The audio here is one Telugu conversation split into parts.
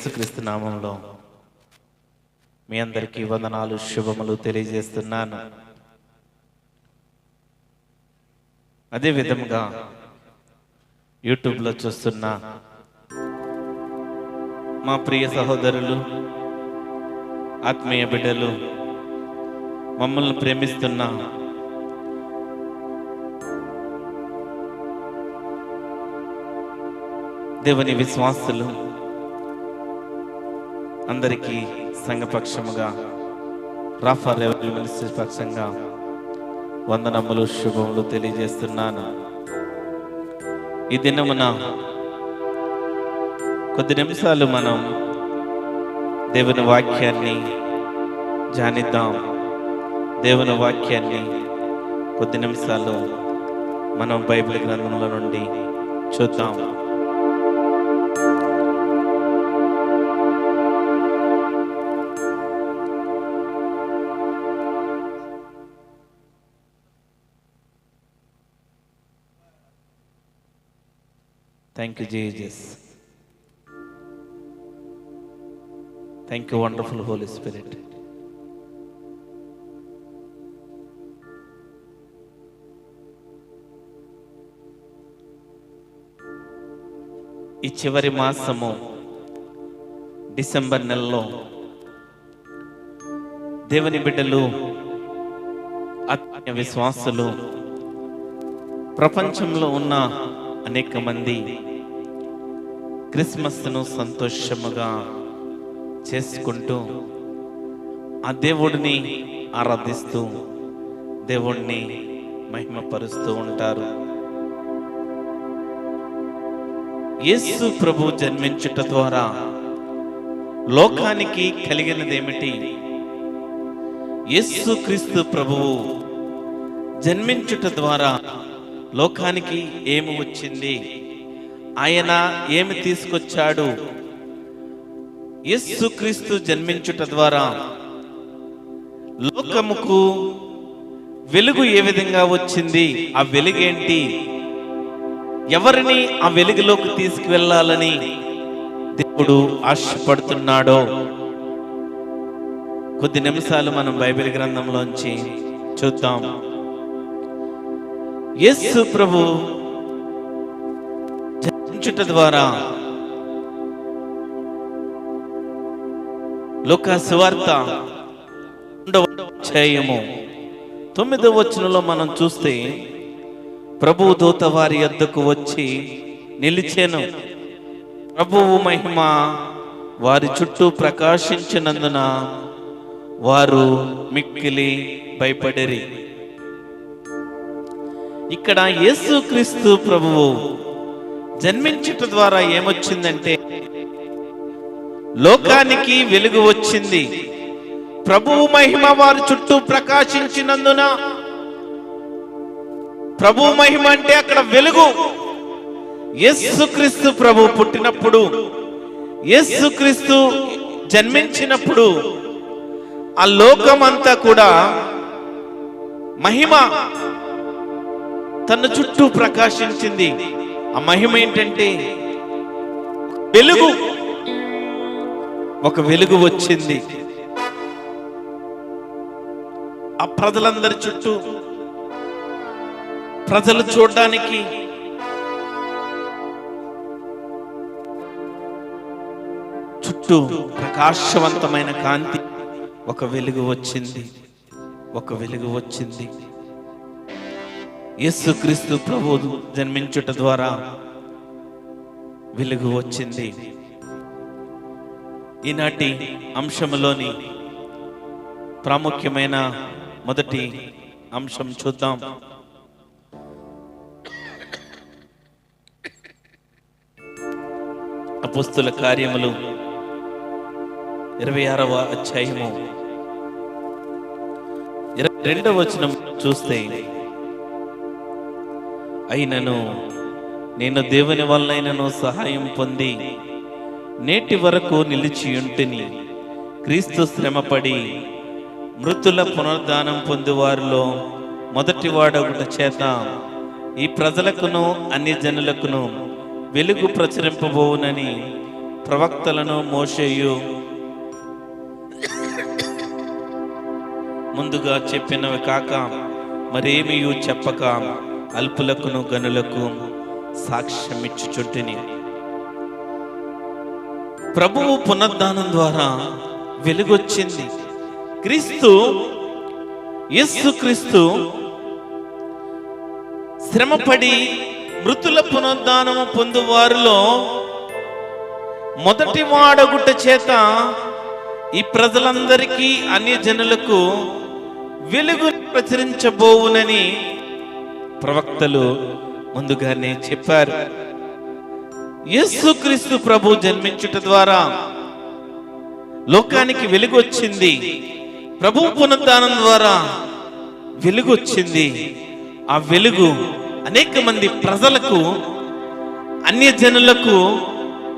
యేసుక్రీస్తు నామంలో మీ అందరికీ వందనాలు, శుభములు తెలియజేస్తున్నాను. అదే విధంగా యూట్యూబ్లో చూస్తున్న మా ప్రియ సహోదరులు, ఆత్మీయ బిడ్డలు, మమ్మల్ని ప్రేమిస్తున్న దేవుని విశ్వాసులు అందరికీ సంఘపక్షముగా, రాఫా రెవెన్యూ మినిస్ట్రీ పక్షంగా వందనములు, శుభములు తెలియజేస్తున్నాను. ఈ దినమున కొద్ది నిమిషాలు మనం దేవుని వాక్యాన్ని ధ్యానిద్దాం. దేవుని వాక్యాన్ని కొద్ది నిమిషాలు మనం బైబిల్ గ్రంథంలో నుండి చూద్దాం. Thank you, Jesus. Thank you, wonderful Holy Spirit. ఈ చివరి మాసము డిసెంబర్ నెలలో దేవుని బిడ్డలు, ఆత్మీయ విశ్వాసులు, ప్రపంచంలో ఉన్న అనేక మంది క్రిస్మస్ను సంతోషముగా చేసుకుంటూ ఆ దేవుడిని ఆరాధిస్తూ దేవుణ్ణి మహిమపరుస్తూ ఉంటారు. యేసు ప్రభు జన్మించుట ద్వారా లోకానికి కలిగినదేమిటి? యేసు క్రీస్తు ప్రభువు జన్మించుట ద్వారా లోకానికి ఏమి వచ్చింది? ఆయన ఏమి తీసుకొచ్చాడు? యేసుక్రీస్తు జన్మించుట ద్వారా లోకముకు వెలుగు ఏ విధంగా వచ్చింది? ఆ వెలుగేంటి? ఎవరిని ఆ వెలుగులోకి తీసుకువెళ్ళాలని దేవుడు ఆశపడుతున్నాడో కొద్ది నిమిషాలు మనం బైబిల్ గ్రంథంలోంచి చూద్దాం. యేసు ప్రభు జన్మించుట ద్వారా లూకా సువార్త 2వ అధ్యాయము 9వ వచనంలో మనం చూస్తే, ప్రభువు దూత వారి యొద్దకు వచ్చి నిలిచెను. ప్రభువు మహిమ వారి చుట్టూ ప్రకాశించినందున వారు మిక్కిలి భయపడిరి. ఇక్కడ యేసుక్రీస్తు ప్రభువు జన్మించుట ద్వారా ఏమొచ్చిందంటే లోకానికి వెలుగు వచ్చింది. ప్రభువు మహిమ వారి చుట్టూ ప్రకాశించినందున, ప్రభువు మహిమ అంటే అక్కడ వెలుగు. యేసుక్రీస్తు ప్రభు పుట్టినప్పుడు, యేసుక్రీస్తు జన్మించినప్పుడు ఆ లోకమంతా కూడా మహిమ తన చుట్టూ ప్రకాశించింది. ఆ మహిమ ఏంటంటే వెలుగు. ఒక వెలుగు వచ్చింది ఆ ప్రజలందరి చుట్టూ. ప్రజలు చూడడానికి చుట్టూ ప్రకాశవంతమైన కాంతి, ఒక వెలుగు వచ్చింది. ఒక వెలుగు వచ్చింది. యేసుక్రీస్తు ప్రభు జన్మించుట ద్వారా వెలుగు వచ్చింది. ఈనాటి అంశంలోని ప్రాముఖ్యమైన మొదటి అంశం చూద్దాం. అపోస్తుల కార్యములు 26వ అధ్యాయము 22వ వచనం చూస్తే, అయినను నేను దేవుని వల్లైనను సహాయం పొంది నేటి వరకు నిలిచియుంటిని. క్రీస్తు శ్రమపడి మృతుల పునరుద్ధానం పొందువారిలో మొదటివాడొకటి చేత ఈ ప్రజలకును అన్ని జనులకును వెలుగు ప్రచురింపబోవునని ప్రవక్తలను మోషేయు ముందుగా చెప్పినవి కాక మరేమియు చెప్పక అల్పులకును గనులకు సాక్ష్యమిచ్చుచుంటిని. ప్రభువు పునరుద్ధానం ద్వారా వెలుగొచ్చింది. యేసుక్రీస్తు శ్రమపడి మృతుల పునరుద్ధానము పొందువారిలో మొదటి వాడగుట చేత ఈ ప్రజలందరికీ అన్యజనులకు వెలుగు ప్రచురించబోవునని ప్రవక్తలు ముందుగానే చెప్పారు. యేసుక్రీస్తు ప్రభు జన్మించుట ద్వారా లోకానికి వెలుగు వచ్చింది. ప్రభు పునరుద్ధానం ద్వారా వెలుగు వచ్చింది. ఆ వెలుగు అనేక మంది ప్రజలకు, అన్యజనులకు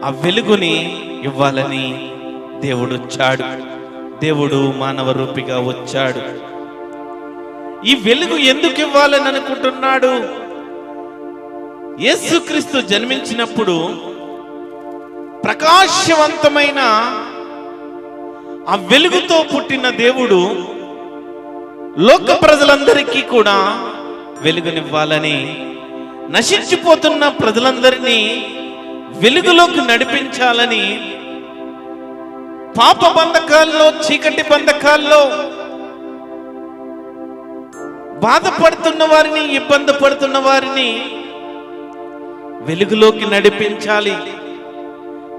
ఆ వెలుగుని ఇవ్వాలని దేవుడు వచ్చాడు. దేవుడు మానవ రూపిగా వచ్చాడు. ఈ వెలుగు ఎందుకు ఇవ్వాలని అనుకుంటున్నాడు? యేసుక్రీస్తు జన్మించినప్పుడు ప్రకాశవంతమైన ఆ వెలుగుతో పుట్టిన దేవుడు లోక ప్రజలందరికీ కూడా వెలుగునివ్వాలని, నశించిపోతున్న ప్రజలందరినీ వెలుగులోకి నడిపించాలని, పాప బంధకాల్లో, చీకటి బంధకాల్లో బాధపడుతున్న వారిని, ఇబ్బంది పడుతున్న వారిని వెలుగులోకి నడిపించాలి,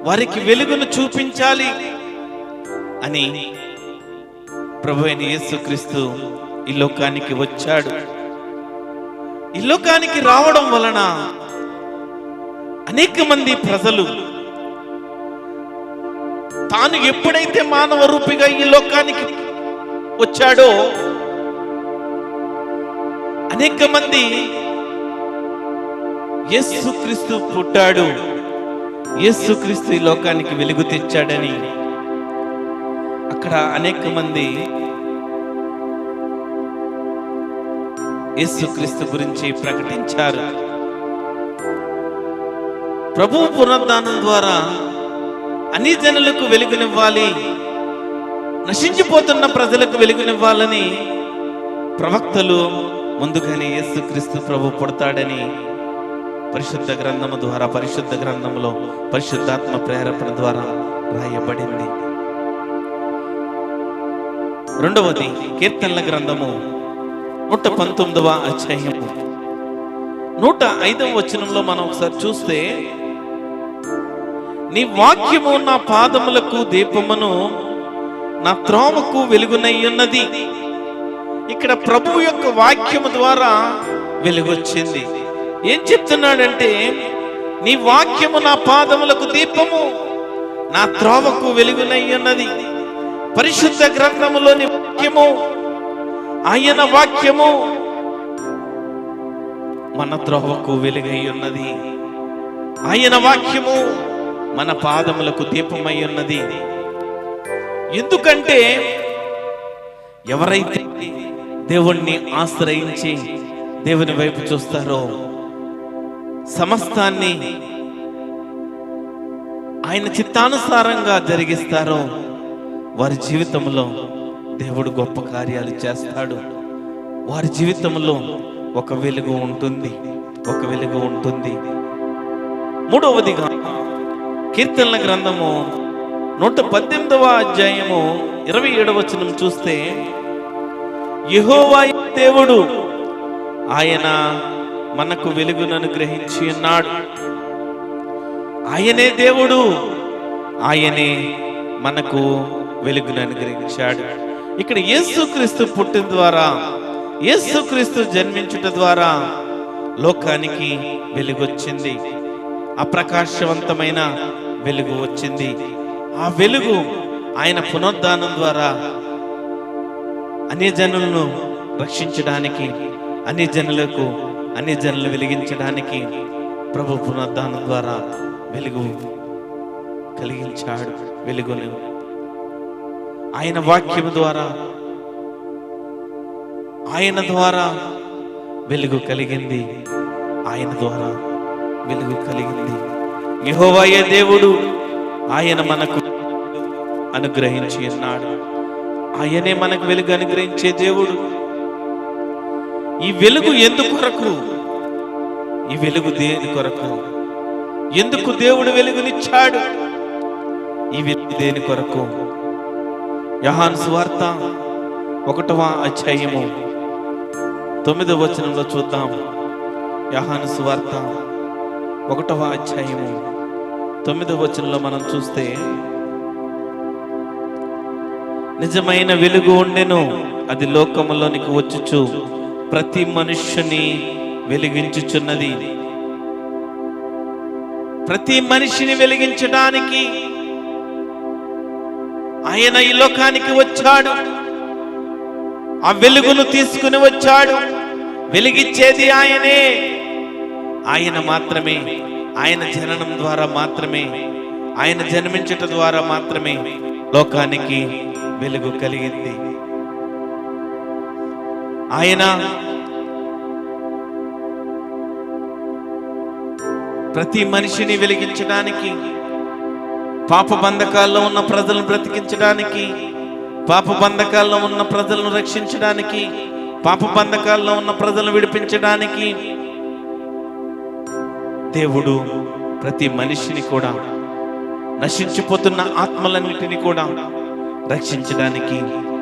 వారికి వెలుగును చూపించాలి అని ప్రభువైన యేసుక్రీస్తు ఈ లోకానికి వచ్చాడు. ఈ లోకానికి రావడం వలన అనేక మంది ప్రజలు తాను ఎప్పుడైతే మానవ రూపిగా ఈ లోకానికి వచ్చాడో అనేక మంది యేసుక్రీస్తు పుట్టాడు, యేసుక్రీస్తు ఈ లోకానికి వెలుగు తెచ్చాడని అక్కడ అనేక మంది యేసుక్రీస్తు గురించి ప్రకటించారు. ప్రభువు పునరుద్ధానం ద్వారా అన్ని జనులకు వెలుగునివ్వాలి, నశించిపోతున్న ప్రజలకు వెలుగునివ్వాలని ప్రవక్తలు ముందుగానే యేసుక్రీస్తు ప్రభు పుడతాడని పరిశుద్ధ గ్రంథము ద్వారా, పరిశుద్ధ గ్రంథంలో పరిశుద్ధాత్మ ప్రేరేపణ ద్వారా రాయబడింది. రెండవది కీర్తనల గ్రంథము 119వ అధ్యాయము 105వ వచనంలో మనం ఒకసారి చూస్తే, నీ వాక్యము నా పాదములకు దీపమును, నా త్రోవకు వెలుగునయ్యున్నది. ఇక్కడ ప్రభువు యొక్క వాక్యము ద్వారా వెలుగొచ్చింది. ఏం చెప్తున్నాడంటే, నీ వాక్యము నా పాదములకు దీపము, నా త్రోవకు వెలుగునయ్యున్నది. పరిశుద్ధ గ్రంథములోని వాక్యము, ఆయన వాక్యము మన త్రోవకు వెలుగై ఉన్నది. ఆయన వాక్యము మన పాదములకు దీపమై ఉన్నది. ఎందుకంటే ఎవరైతే దేవుణ్ణి ఆశ్రయించి దేవుని వైపు చూస్తారో, సమస్తాన్ని ఆయన చిత్తానుసారంగా జరిగిస్తారో, వారి జీవితంలో దేవుడు గొప్ప కార్యాలు చేస్తాడు. వారి జీవితంలో ఒక వెలుగు ఉంటుంది, ఒక వెలుగు ఉంటుంది. మూడవదిగా కీర్తనల గ్రంథము 118వ అధ్యాయము 27వ వచనం చూస్తే, యెహోవా దేవుడు, ఆయన మనకు వెలుగును అనుగ్రహించి ఉన్నాడు. ఆయనే దేవుడు, ఆయనే మనకు వెలుగును అనుగ్రహించాడు. ఇక్కడ యేసుక్రీస్తు పుట్టిన ద్వారా, యేసుక్రీస్తు జన్మించుట ద్వారా లోకానికి వెలుగొచ్చింది. అప్రకాశవంతమైన వెలుగు వచ్చింది. ఆ వెలుగు ఆయన పునరుద్ధానం ద్వారా అన్ని జనులను రక్షించడానికి, అన్ని జనులు వెలిగించడానికి ప్రభు పునరుద్ధానం ద్వారా వెలుగు కలిగించాడు. వెలుగును ఆయన వాక్యము ద్వారా, ఆయన ద్వారా వెలుగు కలిగింది. ఆయన ద్వారా వెలుగు కలిగింది. యెహోవాయే దేవుడు, ఆయన మనకు అనుగ్రహించి ఉన్నాడు. ఆయనే మనకు వెలుగు అనుగ్రహించే దేవుడు. ఈ వెలుగు ఎందుకొరకు? ఈ వెలుగు దేని కొరకు? ఎందుకు దేవుడు వెలుగునిచ్చాడు? ఈ వెలుగు దేని కొరకు? యోహాను సువార్త 1వ అధ్యాయము 9వ వచనంలో చూద్దాం. యోహాను సువార్త 1వ అధ్యాయము 9వ వచనంలో మనం చూస్తే, నిజమైన వెలుగు ఉండెను, అది లోకములోనికి వచ్చుచు ప్రతి మనుష్యుని వెలిగించుచున్నది. ప్రతి మనిషిని వెలిగించడానికి ఆయన ఈ లోకానికి వచ్చాడు. ఆ వెలుగును తీసుకుని వచ్చాడు. వెలిగించేది ఆయనే. ఆయన మాత్రమే. ఆయన జననం ద్వారా మాత్రమే, ఆయన జన్మించట ద్వారా మాత్రమే లోకానికి వెలుగు కలిగింది. ఆయన ప్రతి మనిషిని వెలిగించడానికి, పాప బంధకాల్లో ఉన్న ప్రజలను బ్రతికించడానికి, పాప బంధకాల్లో ఉన్న ప్రజలను రక్షించడానికి, పాప బంధకాల్లో ఉన్న ప్రజలను విడిపించడానికి దేవుడు ప్రతి మనిషిని కూడా, నశించిపోతున్న ఆత్మలన్నిటినీ కూడా రక్షించడానికి,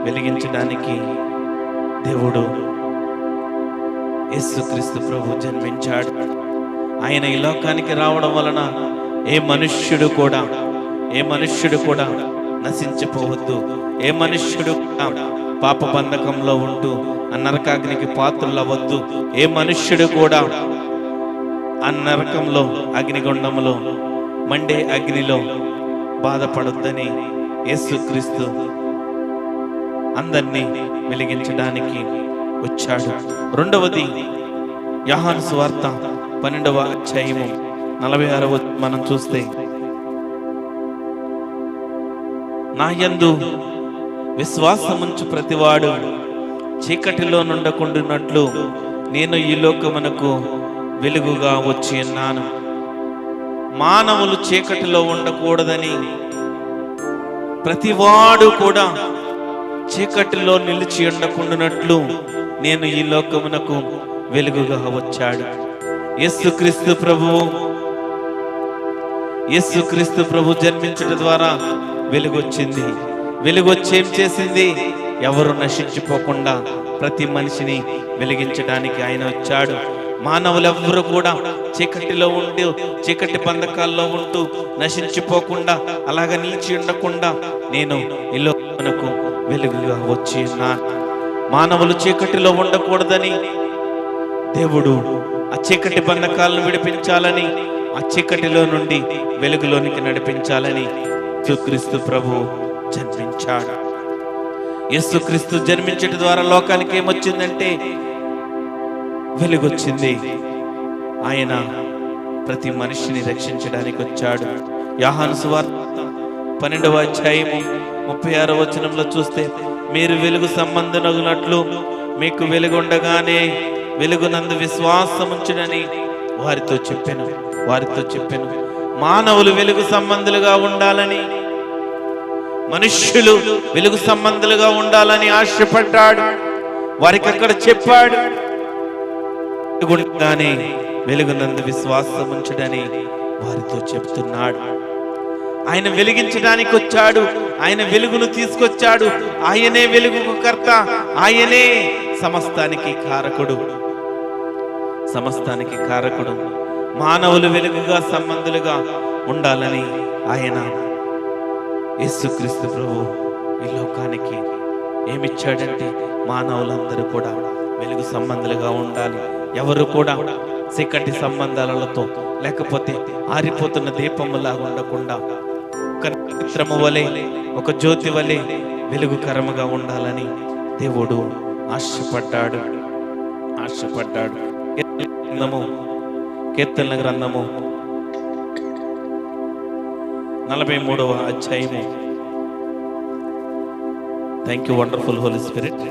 వెలిగించడానికి దేవుడు యేసుక్రీస్తు ప్రభు జన్మించాడు. ఆయన ఈ లోకానికి రావడం వలన ఏ మనుష్యుడు కూడా నశించిపోవద్దు. ఏ మనుష్యుడు కూడా పాప బంధకంలో ఉంటూ ఆ నరకాగ్నికి పాత్రులవద్దు. ఏ మనుష్యుడు కూడా ఆ నరకంలో, అగ్నిగుండంలో, మండే అగ్నిలో బాధపడొద్దని యేసుక్రీస్తు అందరినీ వెలిగించడానికి వచ్చాడు. రెండవది, యోహాను సువార్త 12వ అధ్యాయము 46వ మనం చూస్తే, నా యందు విశ్వాసముంచు ప్రతివాడు చీకటిలో నుండకుండునట్లు నేను ఈ లోకమునకు వెలుగుగా వచ్చి ఉన్నాను. మానవులు చీకటిలో ఉండకూడదని, ప్రతివాడు కూడా చీకటిలో నిలిచి ఉండకుండానట్లు నేను ఈ లోకమునకు వెలుగుగా వచ్చాడు. యేసుక్రీస్తు ప్రభు జన్మించడం ద్వారా వెలుగొచ్చింది. వెలుగొచ్చి ఏం చేసింది? ఎవరు నశించిపోకుండా ప్రతి మనిషిని వెలిగించడానికి ఆయన వచ్చాడు. మానవులెవ్వరూ కూడా చీకటిలో ఉంటూ, చీకటి బంధకాల్లో ఉంటూ నశించిపోకుండా, అలాగ నిలిచి ఉండకుండా నేను ఈ లోకమునకు వెలుగుగా వచ్చి ఉన్నాను. మానవులు చీకటిలో ఉండకూడదని దేవుడు ఆ చీకటి బంధకాలను విడిపించాలని, ఆ చీకటిలో నుండి వెలుగులోనికి నడిపించాలని యేసుక్రీస్తు ప్రభు జన్మించాడు. యేసుక్రీస్తు జన్మించడం ద్వారా లోకానికి ఏమొచ్చిందంటే వెలుగొచ్చింది. ఆయన ప్రతి మనిషిని రక్షించడానికి వచ్చాడు. యోహాను సువార్త 12వ అధ్యాయము 36వ వచనంలో చూస్తే, మీరు వెలుగు సంబంధులగునట్లు మీకు వెలుగుండగానే వెలుగునందు విశ్వాసముంచునని వారితో చెప్పెను. మానవులు వెలుగు సంబంధులుగా ఉండాలని, మనుష్యులు వెలుగు సంబంధులుగా ఉండాలని ఆశపడ్డాడు. వారికి అక్కడ చెప్పాడు, వెలుగుండగానే వెలుగునందు విశ్వాసముంచుడని వారితో చెప్తున్నాడు. ఆయన వెలిగించడానికి వచ్చాడు. ఆయన వెలుగును తీసుకొచ్చాడు. ఆయనే వెలుగుకు కర్త. ఆయనే సమస్తానికి కారకుడు. మానవులు వెలుగుగా సంబంధులుగా ఉండాలని ఆయన యేసుక్రీస్తు ప్రభు ఈ లోకానికి ఏమిచ్చాడంటే, మానవులందరూ కూడా వెలుగు సంబంధులుగా ఉండాలి. ఎవరు కూడా చీకటి సంబంధాలతో, లేకపోతే ఆరిపోతున్న దీపములాగా ఉండకుండా ఒక నక్షత్రము వలె, ఒక జ్యోతి వలె వెలుగుకరముగా ఉండాలని దేవుడు ఆశపడ్డాడు. కీర్తనల గ్రంథము 43వ అధ్యాయము. Thank you wonderful holy spirit.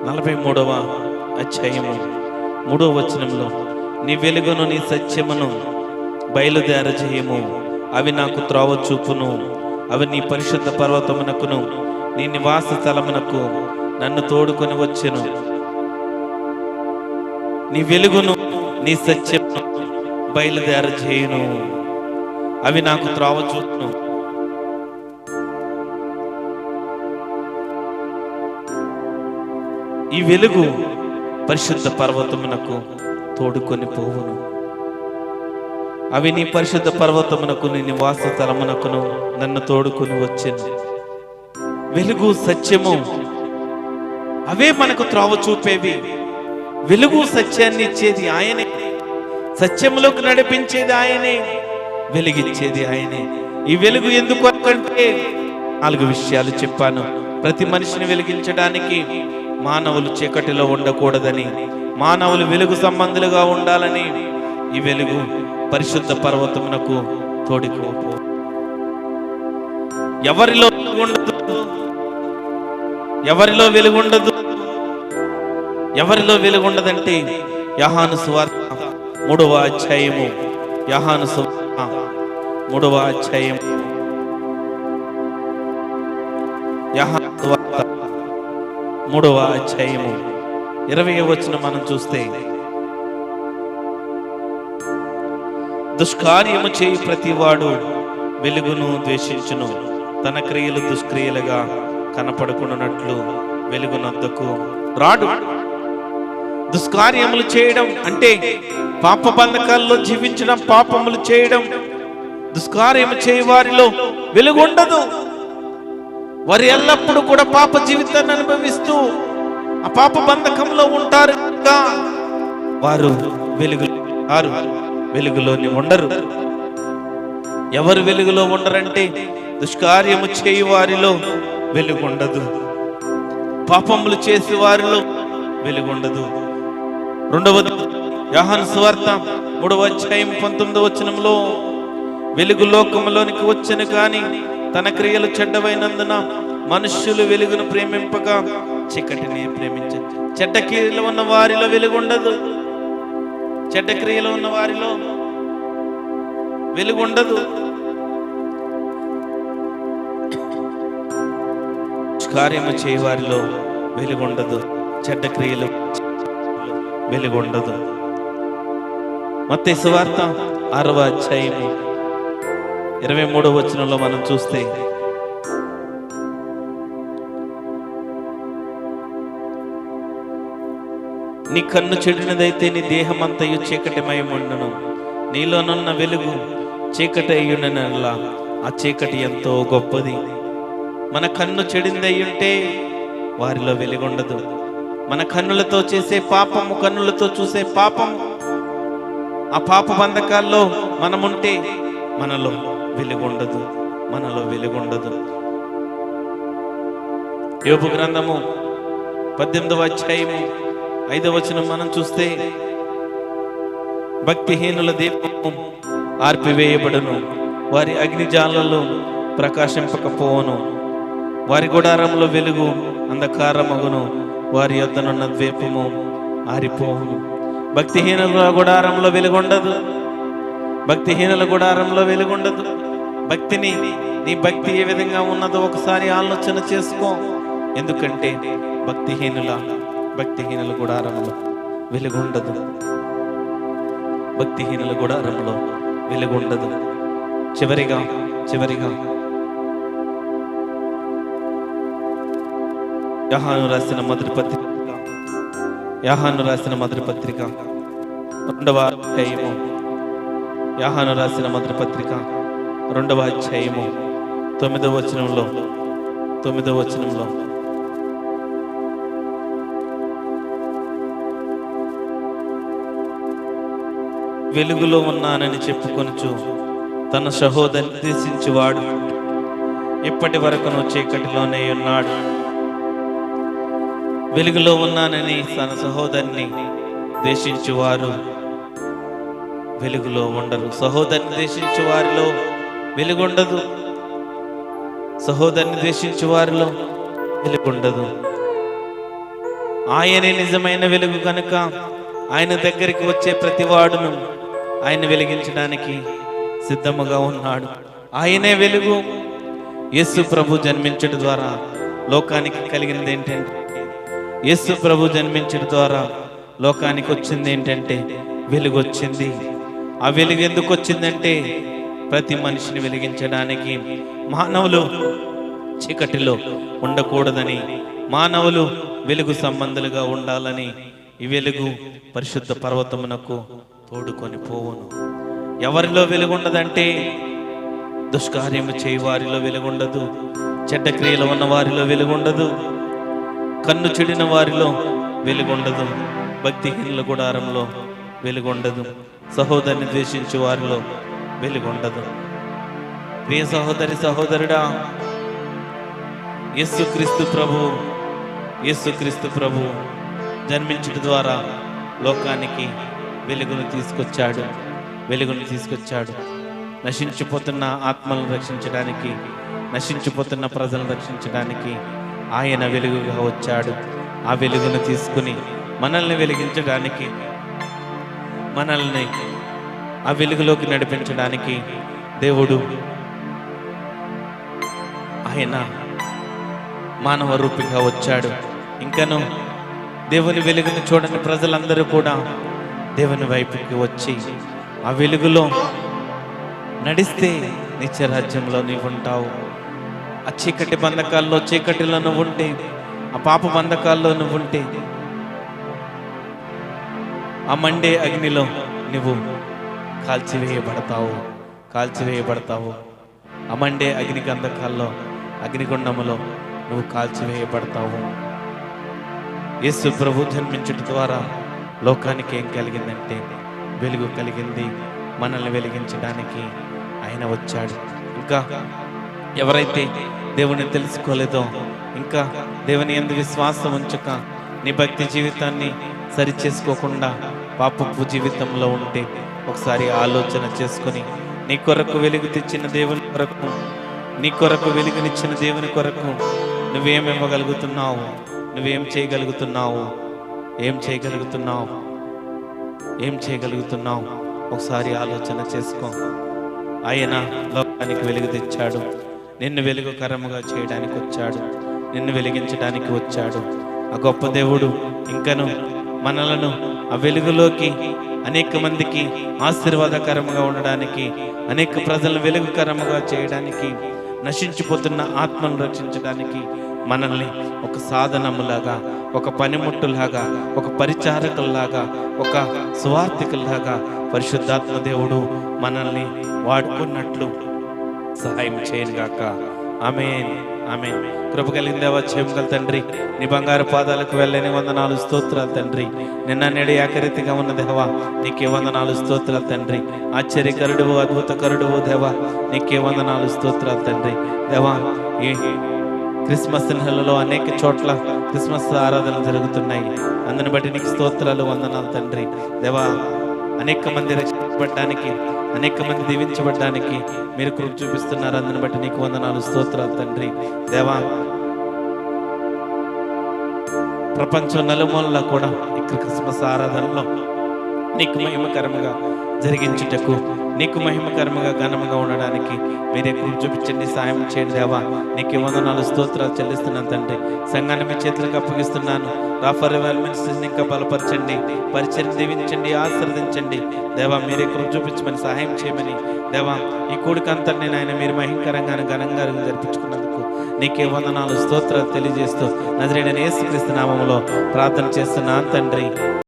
43వ అధ్యాయము 3వ వచనంలో, నీ వెలుగును నీ సత్యమును బయలుదేరజేయము, అవి నాకు త్రోవ చూపును. అవి నీ పరిశుద్ధ పర్వతమునకును నీ నివాస స్థలమునకు నన్ను తోడుకొని వచ్చెను. నీ వెలుగును నీ సత్యమును బయలుదేరజేయును. అవి నాకు త్రోవ చూపును. ఈ వెలుగు పరిశుద్ధ పర్వతమునకు తోడుకొని పోవును. అవి నీ పరిశుద్ధ పర్వతమునకు నీ నివాస స్థలమునకును నన్ను తోడుకొని వచ్చెను. వెలుగు సత్యము అవే మనకు త్రోవ చూపేవి. వెలుగు సత్యాన్ని ఇచ్చేది ఆయనే, సత్యములోకి నడిపించేది ఆయనే, వెలిగిచ్చేది ఆయనే. ఈ వెలుగు ఎందుకు అంటే 4 విషయాలు చెప్పాను. ప్రతి మనిషిని వెలిగించడానికి మానవులు చీకటిలో ఉండకూడదని, మానవులు వెలుగు సంబంధులుగా ఉండాలని ఈ వెలుగు పరిశుద్ధ పర్వతమునకు తోడుకోపో. ఎవరిలో ఉండదు, ఎవరిలో వెలుగుండదు, ఎవరిలో వెలుగుండదంటే యోహాను సువార్త 3వ అధ్యాయము, యోహాను సువార్త 3వ అధ్యాయం, యోహాను సువార్త 3వ అధ్యాయము 20వ వచనం మనం చూస్తే, దుష్కార్యము చేయి ప్రతివాడు వెలుగును ద్వేషించును, తన క్రియలు దుష్క్రియలుగా కనపడుకున్నట్లు వెలుగునొద్దకు రాడు. దుష్కార్యములు చేయడం అంటే పాప బంధకాల్లో జీవించడం, పాపములు చేయడం. దుష్కార్యము చేయ వారిలో వెలుగుండదు. వారు ఎల్లప్పుడూ కూడా పాప జీవితాన్ని అనుభవిస్తూ ఆ పాప బంధకంలో ఉంటారు. వారు వెలుగులోని ఉండరు. ఎవరు వెలుగులో ఉండరంటే దుష్కార్యము చేయి వారిలో వెలుగుండదు, పాపములు చేసే వారిలో వెలుగుండదు. 2వ యోహాను సువార్త 3వ అధ్యాయం 19వ వచనంలో, వెలుగు లోకములోనికి వచ్చెను కానీ తన క్రియలు చెడ్డవైనందున మనుష్యులు వెలుగును ప్రేమింపగా చీకటిని ప్రేమించారు. చెడ్డ క్రియలు ఉన్న వారిలో వెలుగుండదు, చెడ్డ క్రియలు ఉన్న వారిలో వెలుగుండదు. కార్యము చేయవారిలో వెలుగుండదు, చెడ్డ క్రియలు వెలుగుండదు. మత్తయి సువార్త 6వ అధ్యాయము 23వ వచనంలో మనం చూస్తే, నీ కన్ను చెడినదైతే నీ దేహమంతయు చీకటిమయముండును, నీలోనున్న వెలుగు చీకటి అయ్యుండనల్లా ఆ చీకటి ఎంతో గొప్పది. మన కన్ను చెడిందయ్యుంటే వారిలో వెలుగుండదు. మన కన్నులతో చేసే పాపము, కన్నులతో చూసే పాపము, ఆ పాప బంధకాల్లో మనముంటే మనలో వెలుగుండదు, మనలో వెలుగుండదు. యోబు గ్రంథము 18వ అధ్యాయము 5వ వచనం మనం చూస్తే, భక్తిహీనుల దీపము ఆర్పివేయబడును, వారి అగ్నిజాలలో ప్రకాశింపకపోవను, వారి గుడారంలో వెలుగు అంధకారమగును, వారి యొద్దనున్న ద్వీపము ఆరిపోవును. భక్తిహీనుల గుడారంలో వెలుగుండదు, భక్తిహీనుల గుడారంలో వెలుగుండదు. భక్తిని, నీ భక్తి ఏ విధంగా ఉన్నదో ఒకసారి ఆలోచన చేసుకో. ఎందుకంటే భక్తిహీనుల గుడారంలో వెలుగుండదు, భక్తిహీనుల గుడారంలో వెలుగుండదు. చివరిగా యోహాను రాసిన మొదటి పత్రిక 2వ అధ్యాయము, యోహాను రాసిన మొదటి పత్రిక 2వ అధ్యాయము 9వ వచనంలో వెలుగులో ఉన్నానని చెప్పుకొనుచు తన సహోదరుని ద్వేషించువాడు ఇప్పటి వరకును చీకటిలోనే ఉన్నాడు. వెలుగులో ఉన్నానని తన సహోదరుని ద్వేషించువారు వెలుగులో ఉండరు. సహోదరుని ద్వేషించు వారిలో వెలుగుండదు, సహోదరుని ద్వేషించు వారిలో వెలుగుండదు. ఆయనే నిజమైన వెలుగు కనుక ఆయన దగ్గరికి వచ్చే ప్రతివాడును ఆయన వెలిగించడానికి సిద్ధముగా ఉన్నాడు. ఆయనే వెలుగు. యేసు ప్రభు జన్మించడం ద్వారా లోకానికి కలిగినది ఏంటంటే, యేసు ప్రభు జన్మించడం ద్వారా లోకానికి వచ్చింది ఏంటంటే వెలుగు వచ్చింది. ఆ వెలుగు ఎందుకు వచ్చిందంటే ప్రతి మనిషిని వెలిగించడానికి. మానవులు చీకటిలో ఉండకూడదని, మానవులు వెలుగు సంబంధులుగా ఉండాలని ఈ వెలుగు పరిశుద్ధ పర్వతమునకు తోడుకొని పోవును. ఎవరిలో వెలుగుండదంటే దుష్కార్యము చేయి వారిలో వెలుగుండదు, చెడ్డ క్రియలు ఉన్న వారిలో వెలుగుండదు, కన్ను చెడిన వారిలో వెలుగుండదు, భక్తిహీనుల గుడారంలో వెలుగుండదు, సహోదరిని ద్వేషించే వారిలో వెలుగుండదు. ప్రియ సహోదరి సహోదరుడా, యేసుక్రీస్తు ప్రభు జన్మించడం ద్వారా లోకానికి వెలుగును తీసుకొచ్చాడు. నశించిపోతున్న ఆత్మలను రక్షించడానికి, నశించిపోతున్న ప్రజలను రక్షించడానికి ఆయన వెలుగుగా వచ్చాడు. ఆ వెలుగును తీసుకుని మనల్ని వెలిగించడానికి, మనల్ని ఆ వెలుగులోకి నడిపించడానికి దేవుడు ఆయన మానవ రూపిగా వచ్చాడు. ఇంకను దేవుని వెలుగును చూడని ప్రజలందరూ కూడా దేవుని వైపుకి వచ్చి ఆ వెలుగులో నడిస్తే నిత్యరాజ్యంలో నీవు ఉంటావు. ఆ చీకటి బంధకాల్లో, చీకటిలో నువ్వు ఉంటే, ఆ పాప బంధకాల్లో నువ్వు ఉంటే, ఆ మండే అగ్నిలో నువ్వు కాల్చివేయబడతావు. ఆ మండే అగ్ని గంధకాల్లో, అగ్నిగుండములో నువ్వు కాల్చివేయబడతావు. యేసు ప్రభు జన్మించడం ద్వారా లోకానికి ఏం కలిగిందంటే వెలుగు కలిగింది. మనల్ని వెలిగించడానికి ఆయన వచ్చాడు. ఇంకా ఎవరైతే దేవుని తెలుసుకోలేదో, ఇంకా దేవుని యందు విశ్వాసం ఉంచక నీ భక్తి జీవితాన్ని సరి చేసుకోకుండా పాపపు జీవితంలో ఉంటే ఒకసారి ఆలోచన చేసుకొని నీ కొరకు వెలుగు తెచ్చిన దేవుని కొరకు, నీ కొరకు వెలుగునిచ్చిన దేవుని కొరకు నువ్వేం ఇవ్వగలుగుతున్నావు? నువ్వేం చేయగలుగుతున్నావు? ఏం చేయగలుగుతున్నావు? ఒకసారి ఆలోచన చేసుకో. ఆయన లోకానికి వెలుగు తెచ్చాడు. నిన్ను వెలుగుకరముగా చేయడానికి వచ్చాడు, నిన్ను వెలిగించడానికి వచ్చాడు. ఆ గొప్ప దేవుడు ఇంకను మనలను ఆ వెలుగులోకి అనేక మందికి ఆశీర్వాదకరముగా ఉండడానికి, అనేక ప్రజలను వెలుగుకరముగా చేయడానికి, నశించిపోతున్న ఆత్మను రక్షించడానికి మనల్ని ఒక సాధనములాగా, ఒక పనిముట్టులాగా, ఒక పరిచారకుల్లాగా, ఒక సువార్థికుల్లాగా పరిశుద్ధాత్మ దేవుడు మనల్ని వాడుకున్నట్లు సహాయం చేయనుగాక. ఆమేన్, ఆమేన్. కృప కలిగిన దేవా, చేయగల తండ్రి, నీ బంగారు పాదాలకు వెళ్ళని వందనాలు, స్తోత్రాలు తండ్రి. నిన్న నేడు ఏకరీతిగా ఉన్న దేవా, నీకే వందనాలు, స్తోత్రాలు తండ్రి. ఆశ్చర్యకరుడువు, అద్భుతకరుడువు దేవా, నీకే వందనాలు, స్తోత్రాలు తండ్రి. దేవా, ఈ క్రిస్మస్ నెలలో అనేక చోట్ల క్రిస్మస్ ఆరాధనలు జరుగుతున్నాయి. అందుని బట్టి నీకు స్తోత్రాలు, వందనాలు తండ్రి. దేవా, అనేక మంది రక్షించబడ్డానికి, అనేక మంది దీవించబడ్డానికి మీరు కృప చూపిస్తున్నారు. అందుని బట్టి నీకు వందనాలు, స్తోత్రాలు తండ్రి. దేవా, ప్రపంచం నలుమూలలా కూడా ఈ క్రిస్మస్ ఆరాధనలో నీకు మహిమకరముగా జరిగించుటకు, నీకు మహిమకరముగా ఘనముగా ఉండడానికి మీరే కృప చూపించండి, సాయం చేయండి దేవా. నీకు వందనాలు, స్తోత్రాలు చెల్లిస్తున్నాను తండ్రి. సంఘాన్ని మీ చేతులకు అప్పగిస్తున్నాను. రాఫర్ రివైవల్మెంట్స్ని ఇంకా బలపరచండి, పరిచయం దీవించండి, ఆశీర్వదించండి దేవా. మీరే కృప చూపించమని, సహాయం చేయమని దేవా. ఈ కూడికంతటిని ఆయన మీరు మహిమకరంగా ఘనంగా జరిపించుకున్నందుకు నీకే వందనాలు, స్తోత్రాలు తెలియజేస్తూ నజరేయుడైన యేసుక్రీస్తు నామములో ప్రార్థన చేస్తున్నాను తండ్రి.